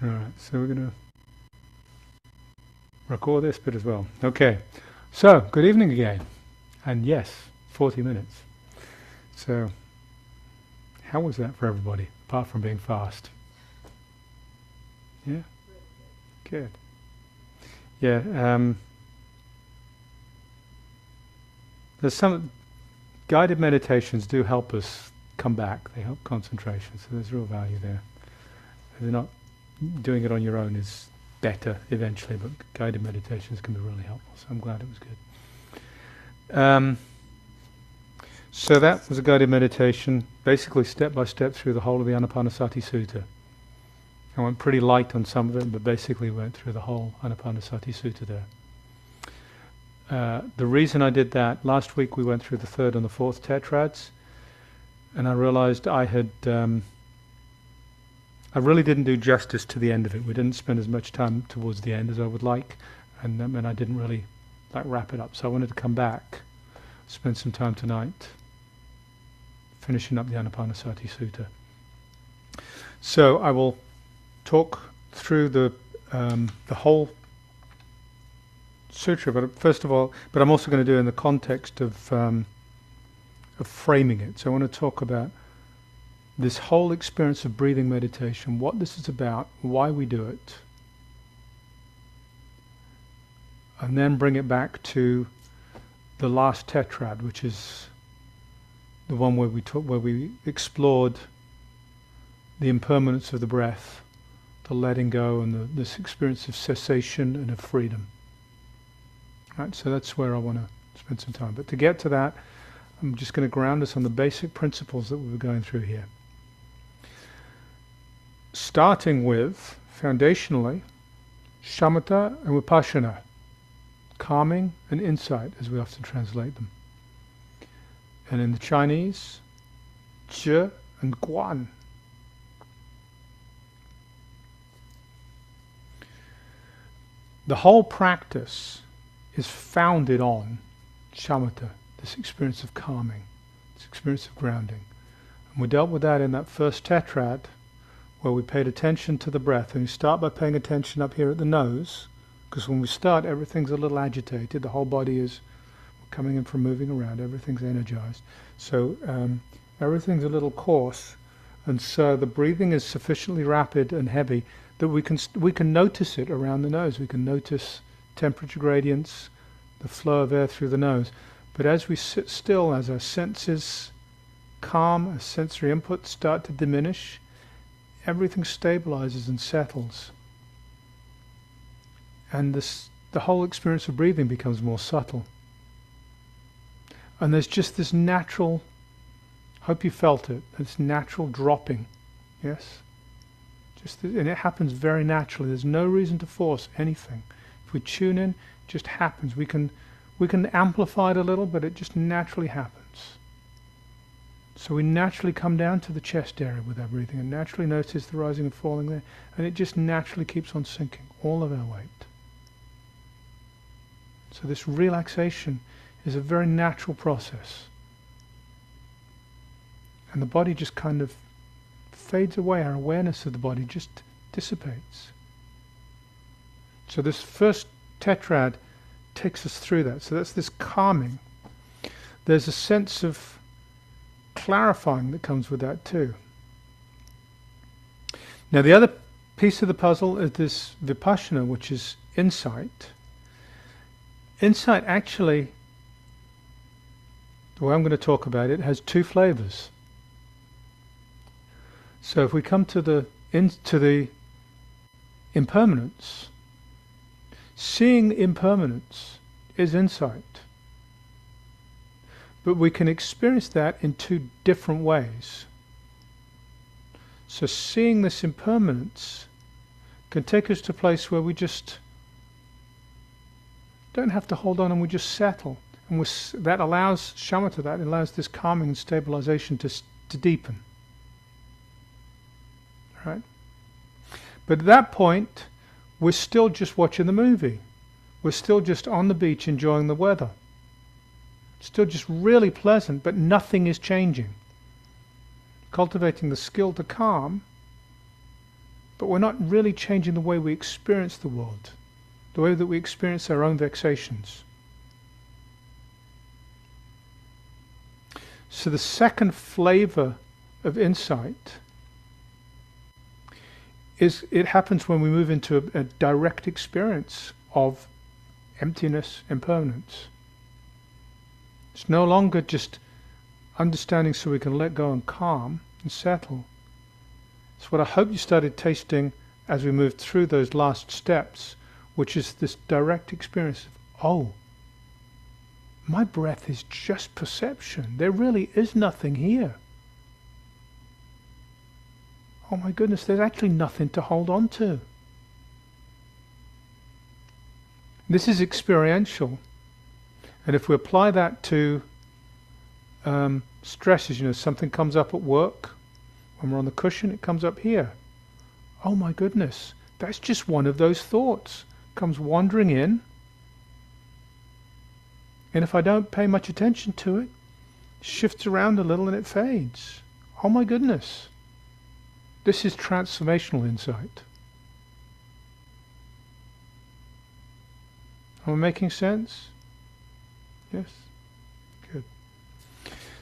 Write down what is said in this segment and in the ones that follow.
Alright, so we're going to record this bit as well. Okay, so good evening again. And yes, 40 minutes. So, how was that for everybody, apart from being fast? Yeah? Good. Yeah, there's some guided meditations do help us come back. They help concentration, so there's real value there. They're not doing it on your own is better eventually, but guided meditations can be really helpful. So I'm glad it was good. So that was a guided meditation, basically step by step through the whole of the Anapanasati Sutta. I went pretty light on some of it, but basically went through the whole Anapanasati Sutta there. The reason I did that, last week we went through the third and the fourth tetrads, and I realized I really didn't do justice to the end of it. We didn't spend as much time towards the end as I would like, and that meant I didn't really wrap it up. So I wanted to come back, spend some time tonight finishing up the Anapanasati Sutta. So I will talk through the whole sutra, but first of all, but I'm also going to do it in the context of framing it. So I want to talk about this whole experience of breathing meditation, what this is about, why we do it, and then bring it back to the last tetrad, which is the one where we explored the impermanence of the breath, the letting go, and this experience of cessation and of freedom. Right, so that's where I want to spend some time. But to get to that, I'm just going to ground us on the basic principles that we were going through here. Starting with, foundationally, shamatha and vipassana, calming and insight, as we often translate them. And in the Chinese, zhi and guan. The whole practice is founded on shamatha, this experience of calming, this experience of grounding. And we dealt with that in that first tetrad, where we paid attention to the breath. And you start by paying attention up here at the nose, because when we start, everything's a little agitated. The whole body is coming in from moving around. Everything's energized. So everything's a little coarse. And so the breathing is sufficiently rapid and heavy that we can notice it around the nose. We can notice temperature gradients, the flow of air through the nose. But as we sit still, as our senses calm, as sensory inputs start to diminish, everything stabilizes and settles. And the whole experience of breathing becomes more subtle. And there's just this natural, hope you felt it, this natural dropping, yes? And it happens very naturally. There's no reason to force anything. If we tune in, it just happens. We can amplify it a little, but it just naturally happens. So we naturally come down to the chest area with our breathing and naturally notice the rising and falling there, and it just naturally keeps on sinking, all of our weight. So this relaxation is a very natural process. And the body just kind of fades away. Our awareness of the body just dissipates. So this first tetrad takes us through that. So that's this calming. There's a sense of clarifying that comes with that too. Now the other piece of the puzzle is this vipassana, which is insight. Insight actually, the way I'm going to talk about it, has two flavors. So if we come to the impermanence, seeing impermanence is insight. But we can experience that in two different ways. So seeing this impermanence can take us to a place where we just don't have to hold on and we just settle. And that allows shamatha, that allows this calming and stabilization to deepen. Right? But at that point, we're still just watching the movie. We're still just on the beach enjoying the weather. Still just really pleasant, but nothing is changing. Cultivating the skill to calm but we're not really changing the way we experience the world, the way that we experience our own vexations. So the second flavor of insight is, it happens when we move into a direct experience of emptiness, impermanence. It's no longer just understanding so we can let go and calm and settle. It's what I hope you started tasting as we moved through those last steps, which is this direct experience of, oh, my breath is just perception. There really is nothing here. Oh my goodness, there's actually nothing to hold on to. This is experiential. And if we apply that to stresses, something comes up at work, when we're on the cushion, it comes up here. Oh my goodness, that's just one of those thoughts. Comes wandering in. And if I don't pay much attention to it, shifts around a little and it fades. Oh my goodness. This is transformational insight. Am I making sense? Yes? Good.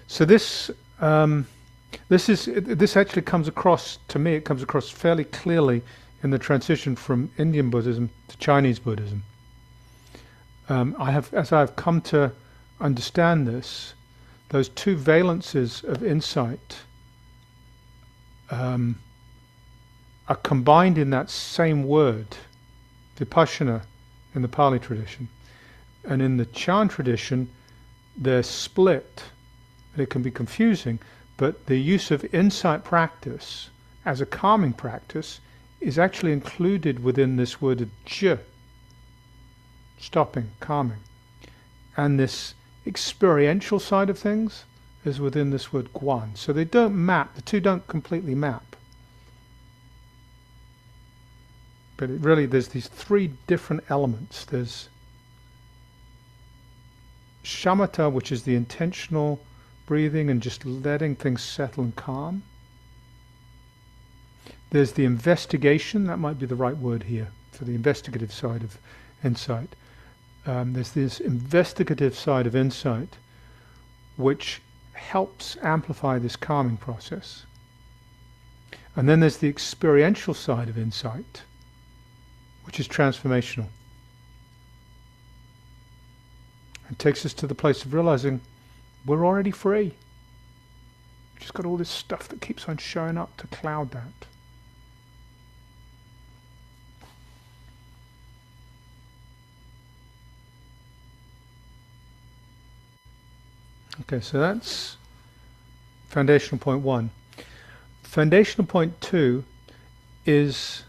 So this actually comes across, to me, it comes across fairly clearly in the transition from Indian Buddhism to Chinese Buddhism. As I've come to understand this, those two valences of insight are combined in that same word, vipassana, in the Pali tradition. And in the Chan tradition, they're split, and it can be confusing, but the use of insight practice as a calming practice is actually included within this word of je, stopping, calming. And this experiential side of things is within this word guan. So they don't map, the two don't completely map. But there's these three different elements. There's shamatha, which is the intentional breathing and just letting things settle and calm. There's the investigation, that might be the right word here, for the investigative side of insight. There's this investigative side of insight which helps amplify this calming process. And then there's the experiential side of insight, which is transformational. It takes us to the place of realizing we're already free. We've just got all this stuff that keeps on showing up to cloud that. Okay, so that's foundational point 1. Foundational point 2 is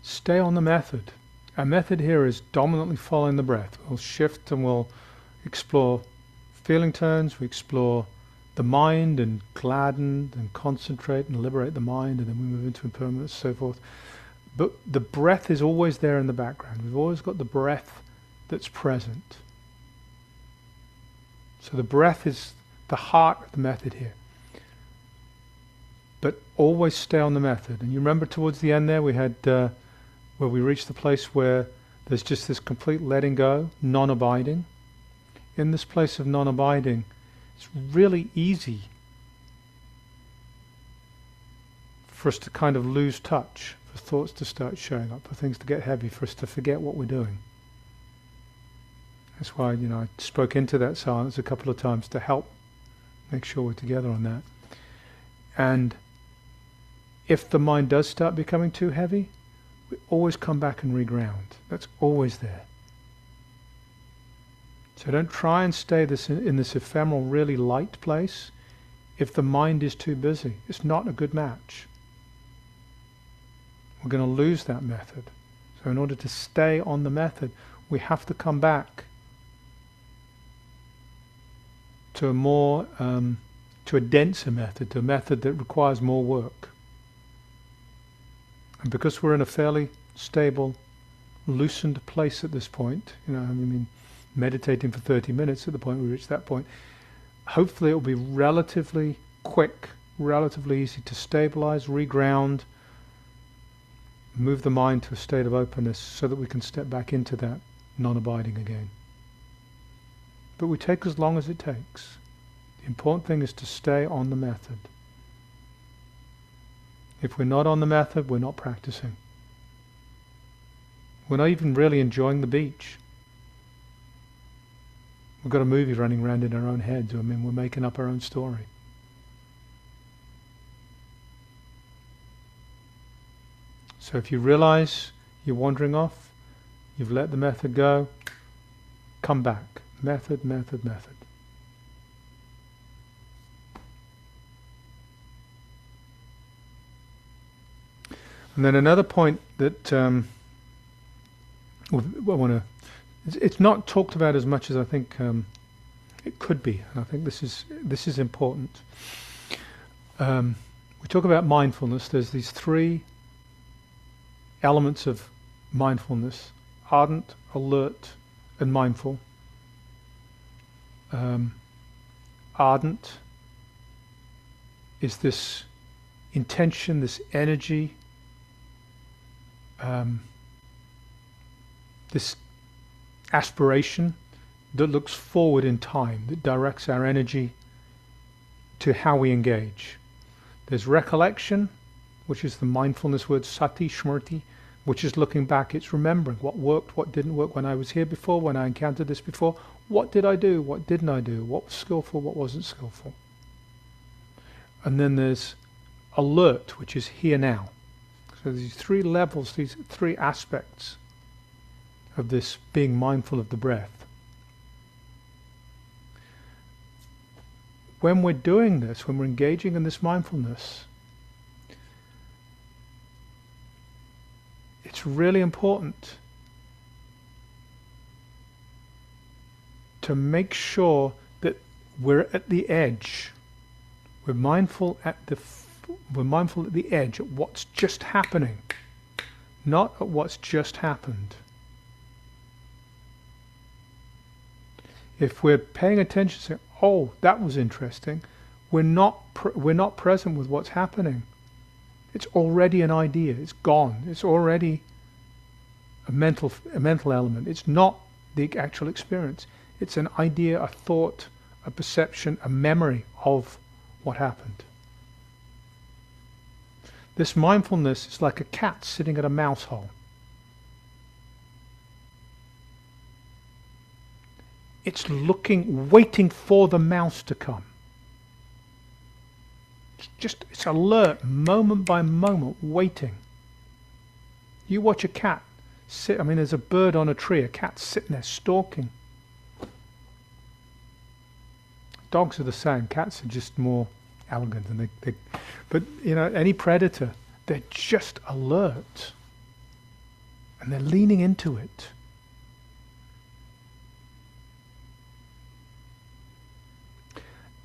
stay on the method. Our method here is dominantly following the breath. We'll shift and we'll explore feeling turns, we explore the mind and gladden and concentrate and liberate the mind, and then we move into impermanence, so forth. But the breath is always there in the background. We've always got the breath that's present. So the breath is the heart of the method here. But always stay on the method. And you remember towards the end there we had where we reached the place where there's just this complete letting go, non-abiding. In this place of non-abiding, it's really easy for us to kind of lose touch, for thoughts to start showing up, for things to get heavy, for us to forget what we're doing. That's why, I spoke into that silence a couple of times to help make sure we're together on that. And if the mind does start becoming too heavy, we always come back and reground. That's always there. So don't try and stay in this ephemeral, really light place if the mind is too busy. It's not a good match. We're going to lose that method. So in order to stay on the method, we have to come back to a more, to a denser method, to a method that requires more work. And because we're in a fairly stable, loosened place at this point, meditating for 30 minutes at the point we reach that point, hopefully it will be relatively quick, relatively easy to stabilize, reground, move the mind to a state of openness so that we can step back into that non-abiding again. But we take as long as it takes. The important thing is to stay on the method. If we're not on the method, we're not practicing. We're not even really enjoying the beach. We've got a movie running around in our own heads. I mean, we're making up our own story. So if you realize you're wandering off, you've let the method go, come back. Method, method, method. And then another point that I want to, it's not talked about as much as I think it could be, and I think this is important. We talk about mindfulness. There's these three elements of mindfulness: ardent, alert, and mindful. Ardent is this intention, this energy, this aspiration that looks forward in time, that directs our energy to how we engage. There's recollection, which is the mindfulness word sati, smriti, which is looking back. It's remembering what worked, what didn't work when I was here before, when I encountered this before. What did I do? What didn't I do? What was skillful? What wasn't skillful? And then there's alert, which is here now. So these three levels, these three aspects of this being mindful of the breath. When we're doing this, when we're engaging in this mindfulness, it's really important to make sure that we're at the edge. We're mindful at the edge, at what's just happening, not at what's just happened. If we're paying attention, saying, "Oh, that was interesting," we're not present with what's happening. It's already an idea. It's gone. It's already a mental element. It's not the actual experience. It's an idea, a thought, a perception, a memory of what happened. This mindfulness is like a cat sitting at a mouse hole. It's looking, waiting for the mouse to come. It's alert, moment by moment, waiting. You watch a cat sit, there's a bird on a tree, a cat sitting there stalking. Dogs are the same. Cats are just more elegant, and but any predator, they're just alert, and they're leaning into it.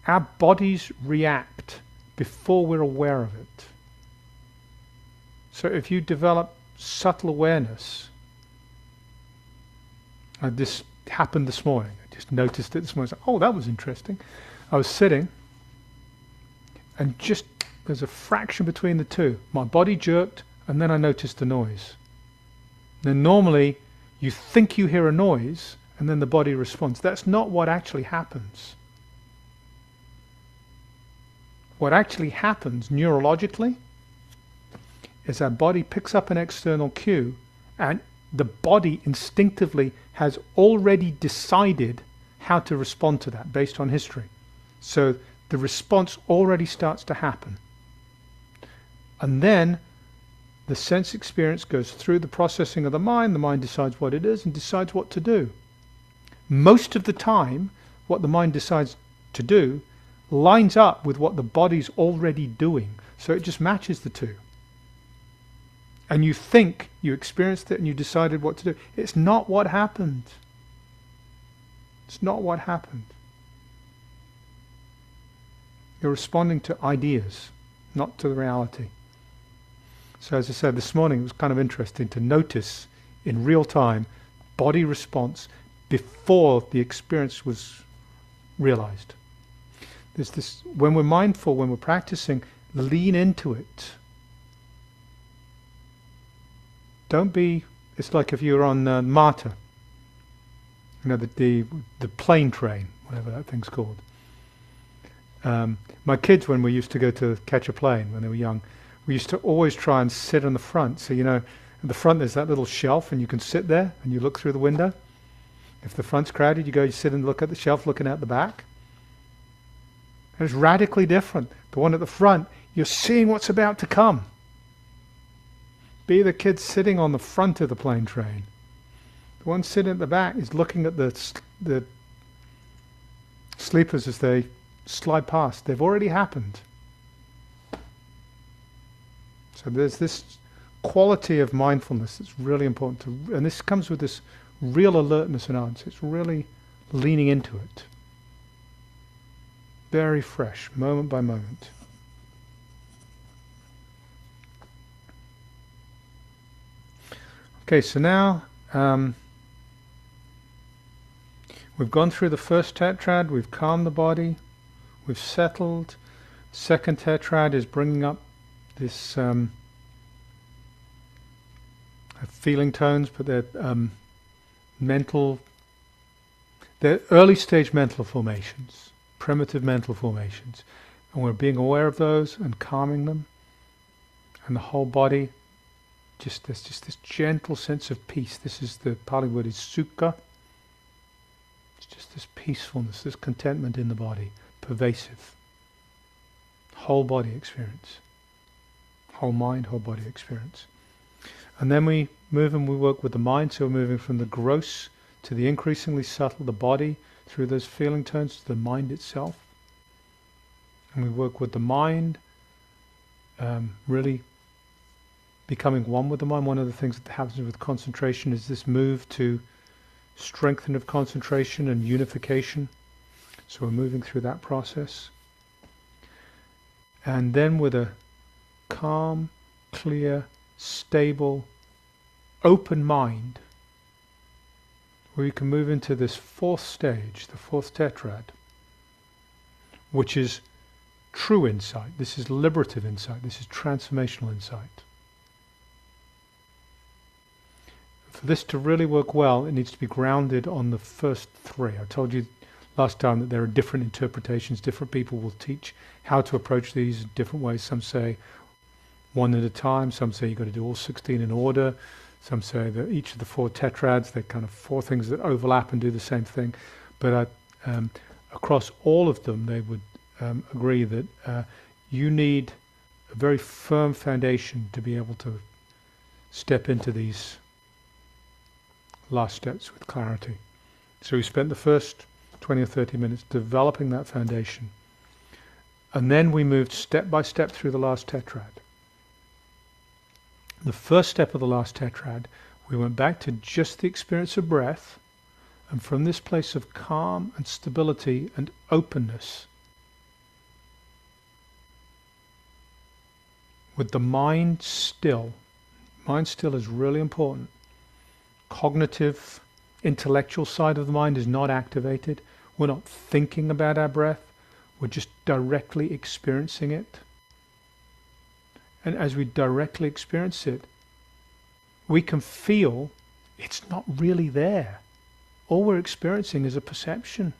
Our bodies react before we're aware of it. So if you develop subtle awareness, this happened this morning. I just noticed it this morning. Oh, that was interesting. I was sitting, and just there's a fraction between the two. My body jerked, and then I noticed the noise. Now normally, you think you hear a noise, and then the body responds. That's not what actually happens. What actually happens neurologically is our body picks up an external cue, and the body instinctively has already decided how to respond to that based on history. So the response already starts to happen. And then the sense experience goes through the processing of the mind decides what it is and decides what to do. Most of the time, what the mind decides to do lines up with what the body's already doing. So it just matches the two. And you think you experienced it and you decided what to do. It's not what happened. It's not what happened. You're responding to ideas, not to the reality. So as I said this morning, it was kind of interesting to notice in real time body response before the experience was realized. There's this, when we're mindful, when we're practicing, lean into it. don't be. It's like if you're on MARTA, the plane train, whatever that thing's called. My kids, when we used to go to catch a plane when they were young, we used to always try and sit on the front. So at the front there's that little shelf, and you can sit there and you look through the window. If the front's crowded, you sit and look at the shelf, looking out the back. And it's radically different. The one at the front, you're seeing what's about to come. Be the kid sitting on the front of the plane train. The one sitting at the back is looking at the sleepers as they slide past. They've already happened. So there's this quality of mindfulness that's really important and this comes with this real alertness and awareness. It's really leaning into it. Very fresh, moment by moment. Okay, so now we've gone through the first tetrad, we've calmed the body, we've settled. Second tetrad is bringing up this feeling tones, but they're they're early stage mental formations, primitive mental formations. And we're being aware of those and calming them. And the whole body, there's just this gentle sense of peace. This is the Pali word is sukha. It's just this peacefulness, this contentment in the body, pervasive. Whole body experience. Whole mind, whole body experience. And then we move and we work with the mind, so we're moving from the gross to the increasingly subtle, the body, through those feeling tones to the mind itself. And we work with the mind, really becoming one with the mind. One of the things that happens with concentration is this move to strengthen of concentration and unification. So we're moving through that process. And then with a calm, clear, stable, open mind, where you can move into this fourth stage, the fourth tetrad, which is true insight. This is liberative insight. This is transformational insight. For this to really work well, it needs to be grounded on the first three. I told you last time that there are different interpretations. Different people will teach how to approach these in different ways. Some say one at a time. Some say you've got to do all 16 in order. Some say that each of the four tetrads, they're kind of four things that overlap and do the same thing. But across all of them, they would agree that you need a very firm foundation to be able to step into these last steps with clarity. So we spent the first 20 or 30 minutes developing that foundation. And then we moved step by step through the last tetrad. The first step of the last tetrad, we went back to just the experience of breath, and from this place of calm and stability and openness, with the mind still is really important. Cognitive, intellectual side of the mind is not activated. We're not thinking about our breath. We're just directly experiencing it. And as we directly experience it, we can feel it's not really there. All we're experiencing is a perception.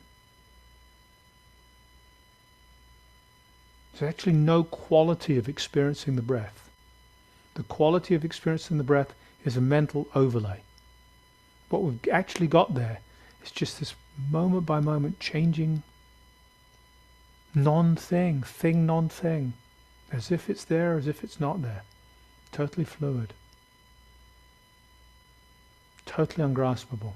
There's actually no quality of experiencing the breath. The quality of experiencing the breath is a mental overlay. What we've actually got there is just this moment by moment changing non-thing, thing non-thing. As if it's there, as if it's not there. Totally fluid. Totally ungraspable.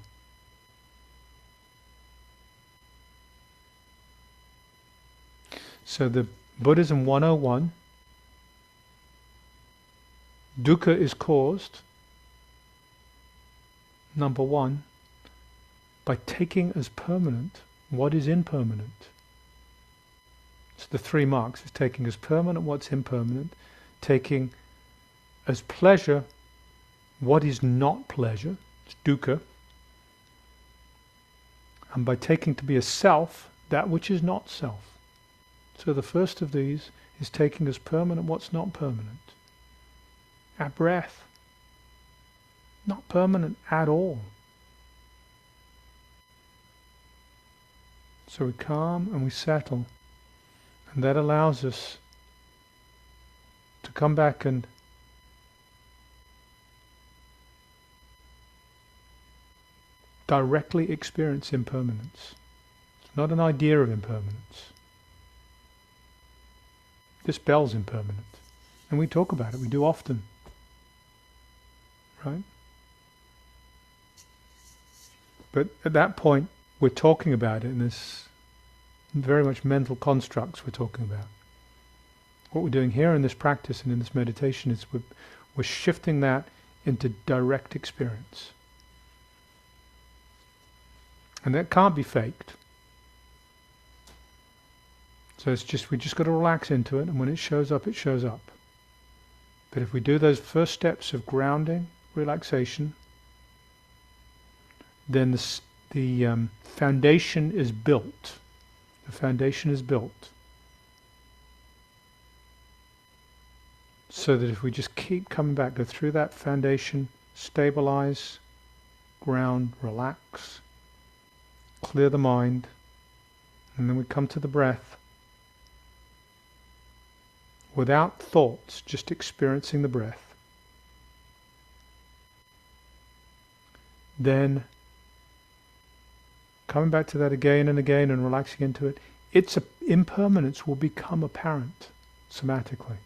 So the Buddhism 101, dukkha is caused, number one, by taking as permanent what is impermanent. So the three marks is taking as permanent what's impermanent, taking as pleasure what is not pleasure, it's dukkha, and by taking to be a self that which is not self. So the first of these is taking as permanent what's not permanent. Our breath. not permanent at all. So we calm and we settle, and that allows us to come back and directly experience impermanence. It's not an idea of impermanence. This bell's impermanent, and we talk about it, we do often, right? But at that point, we're talking about it in this very much mental constructs we're talking about. What we're doing here in this practice and in this meditation is we're shifting that into direct experience. And that can't be faked. So we just got to relax into it, and when it shows up, it shows up. But if we do those first steps of grounding, relaxation, then the foundation is built. The foundation is built. So that if we just keep coming back, go through that foundation, stabilize, ground, relax, clear the mind, and then we come to the breath without thoughts, just experiencing the breath. Then coming back to that again and again and relaxing into it, its impermanence will become apparent somatically.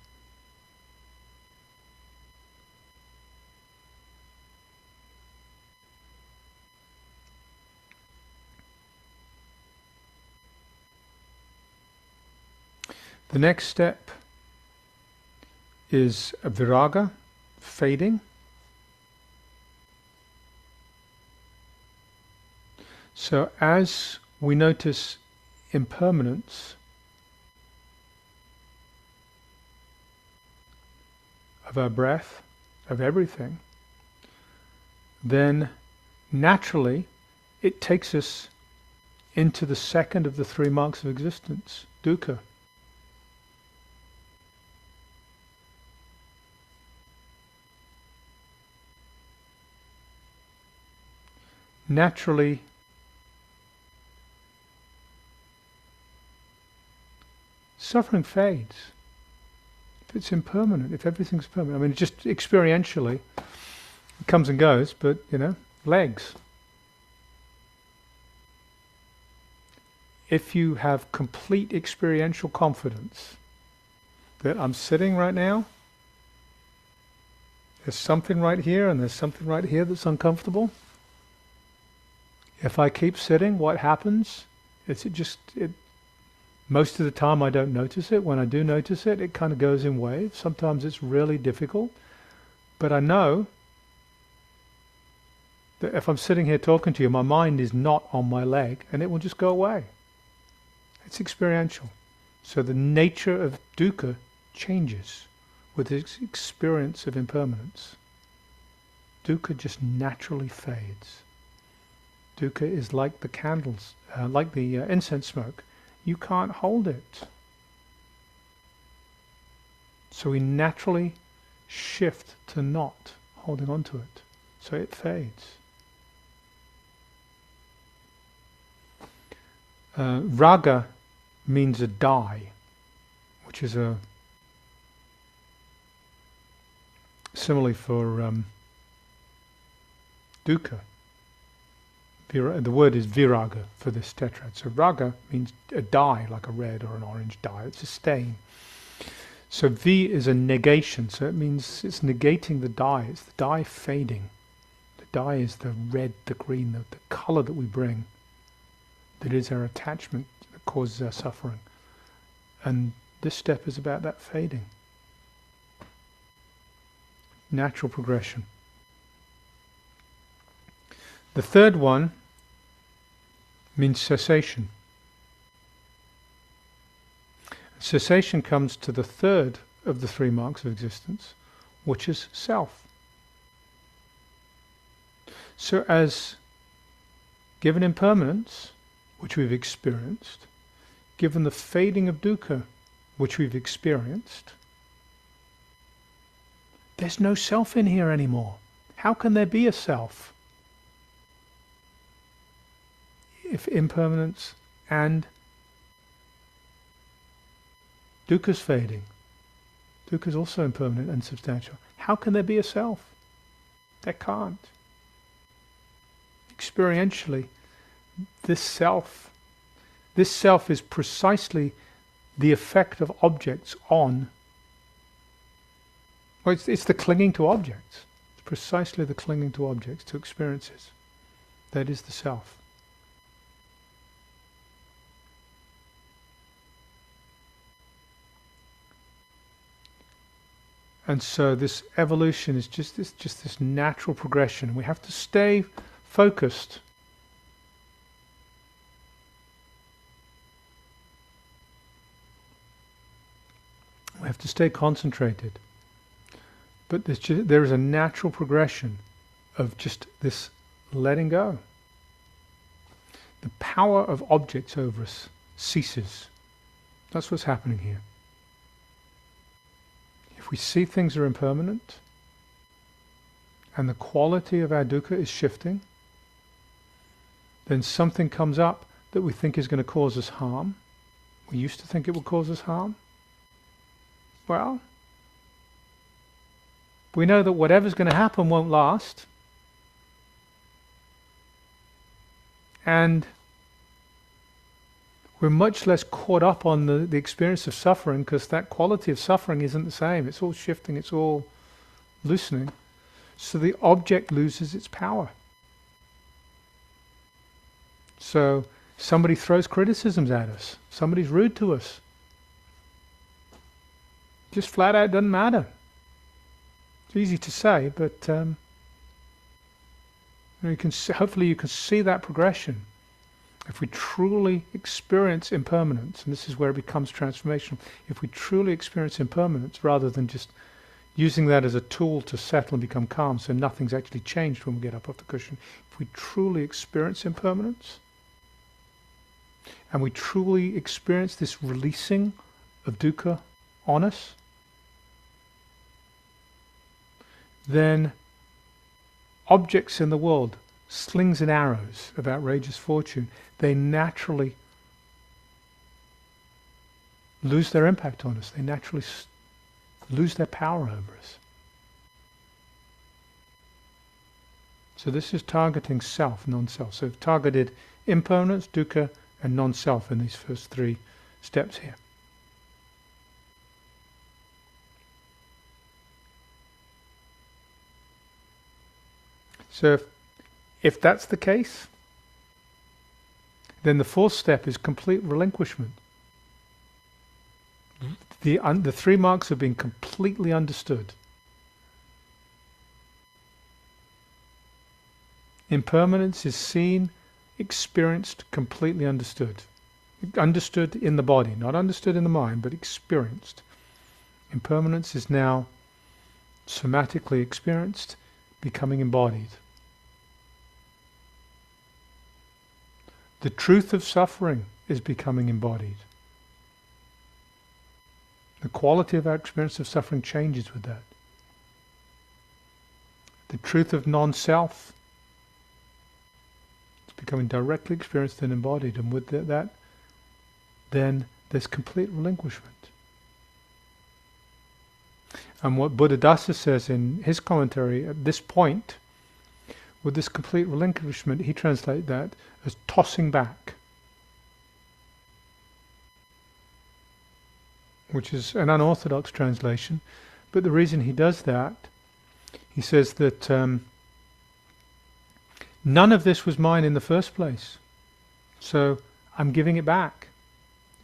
The next step is a viraga, fading. So as we notice impermanence of our breath, of everything, then naturally it takes us into the second of the three marks of existence, dukkha. Naturally, suffering fades. If it's impermanent, if everything's permanent. I mean, just experientially, it comes and goes, but, legs. If you have complete experiential confidence that I'm sitting right now, there's something right here and there's something right here that's uncomfortable. If I keep sitting, what happens is most of the time I don't notice it. When I do notice it, it kind of goes in waves. Sometimes it's really difficult. But I know that if I'm sitting here talking to you, my mind is not on my leg and it will just go away. It's experiential. So the nature of dukkha changes with its experience of impermanence. Dukkha just naturally fades. Dukkha is like the candles, like the incense smoke. You can't hold it. So we naturally shift to not holding on to it. So it fades. Raga means a dye, which is a simile for dukkha. The word is viraga for this tetrad. So raga means a dye, like a red or an orange dye. It's a stain. So V is a negation. So it means it's negating the dye. It's the dye fading. The dye is the red, the green, the color that we bring. That is our attachment that causes our suffering. And this step is about that fading. Natural progression. The third one means cessation. Cessation comes to the third of the three marks of existence, which is self. So as given impermanence, which we've experienced, given the fading of dukkha, which we've experienced, there's no self in here anymore. How can there be a self if impermanence and dukkha's fading? Dukkha is also impermanent and substantial. How can there be a self? There can't. Experientially, this self is precisely the effect of objects on, well, it's the clinging to objects. It's precisely the clinging to objects, to experiences. That is the self. And so this evolution is just this natural progression. We have to stay focused. We have to stay concentrated. But there is a natural progression of just this letting go. The power of objects over us ceases. That's what's happening here. If we see things are impermanent, and the quality of our dukkha is shifting, then something comes up that we think is going to cause us harm. We used to think it would cause us harm. Well, we know that whatever's going to happen won't last. And we're much less caught up on the experience of suffering, because that quality of suffering isn't the same. It's all shifting, it's all loosening. So the object loses its power. So somebody throws criticisms at us. Somebody's rude to us. Just flat out doesn't matter. It's easy to say, but you can hopefully you can see that progression. If we truly experience impermanence, and this is where it becomes transformational, if we truly experience impermanence rather than just using that as a tool to settle and become calm so nothing's actually changed when we get up off the cushion, if we truly experience impermanence, and we truly experience this releasing of dukkha on us, then objects in the world, slings and arrows of outrageous fortune, they naturally lose their impact on us. They naturally lose their power over us. So this is targeting self, non-self. So we've targeted impermanence, dukkha, and non-self in these first three steps here. So if that's the case, then the fourth step is complete relinquishment. The three marks have been completely understood. Impermanence is seen, experienced, completely understood. Understood in the body, not understood in the mind, but experienced. Impermanence is now somatically experienced, becoming embodied. The truth of suffering is becoming embodied. The quality of our experience of suffering changes with that. The truth of non-self is becoming directly experienced and embodied, and with that, then there's complete relinquishment. And what Buddhadasa says in his commentary at this point, with this complete relinquishment, he translates that as tossing back, which is an unorthodox translation. But the reason he does that, he says that none of this was mine in the first place, so I'm giving it back.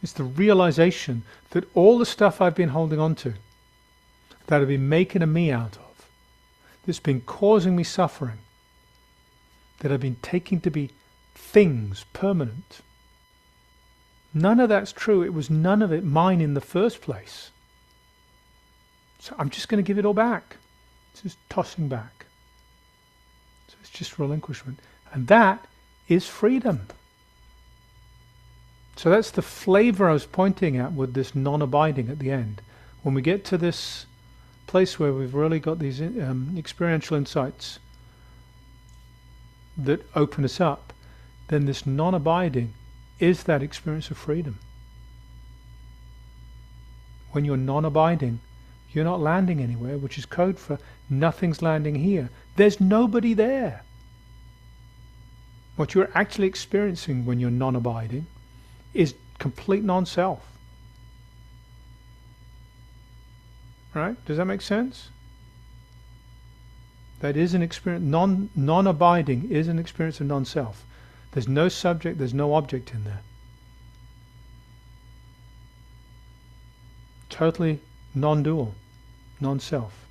It's the realization that all the stuff I've been holding on to, that I've been making a me out of, that's been causing me suffering, that I've been taking to be things, permanent. None of that's true. It was none of it mine in the first place. So I'm just going to give it all back. It's just tossing back. So it's just relinquishment. And that is freedom. So that's the flavor I was pointing at with this non-abiding at the end. When we get to this place where we've really got these experiential insights that open us up, then this non-abiding is that experience of freedom. When you're non-abiding, you're not landing anywhere, which is code for nothing's landing here. There's nobody there. What you're actually experiencing when you're non-abiding is complete non-self. Right? Does that make sense? That is an experience. Non-abiding is an experience of non-self. There's no subject, there's no object in there. Totally non-dual, non-self.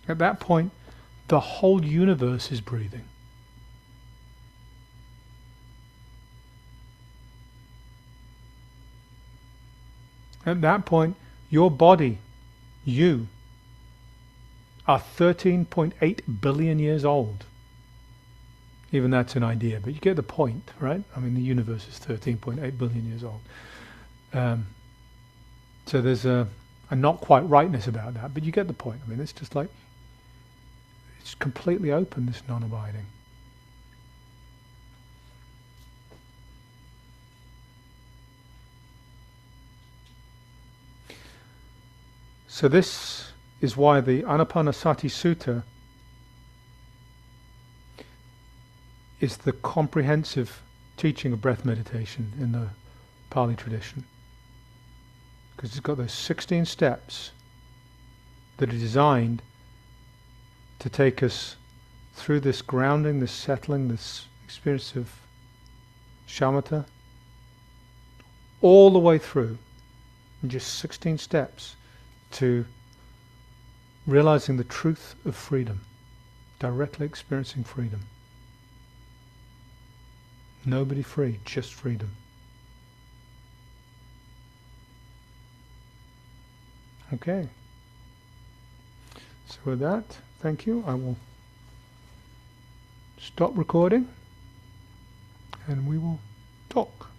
At that point, the whole universe is breathing. At that point, your body, you, are 13.8 billion years old. Even that's an idea, but you get the point, right? I mean, the universe is 13.8 billion years old. So there's a not quite rightness about that, but you get the point. I mean, it's just like, it's completely open, this non-abiding. So this is why the Anapanasati Sutta is the comprehensive teaching of breath meditation in the Pali tradition. Because it's got those 16 steps that are designed to take us through this grounding, this settling, this experience of shamatha, all the way through, in just 16 steps, to realizing the truth of freedom, directly experiencing freedom. Nobody free, just freedom. Okay. So with that, thank you. I will stop recording and we will talk.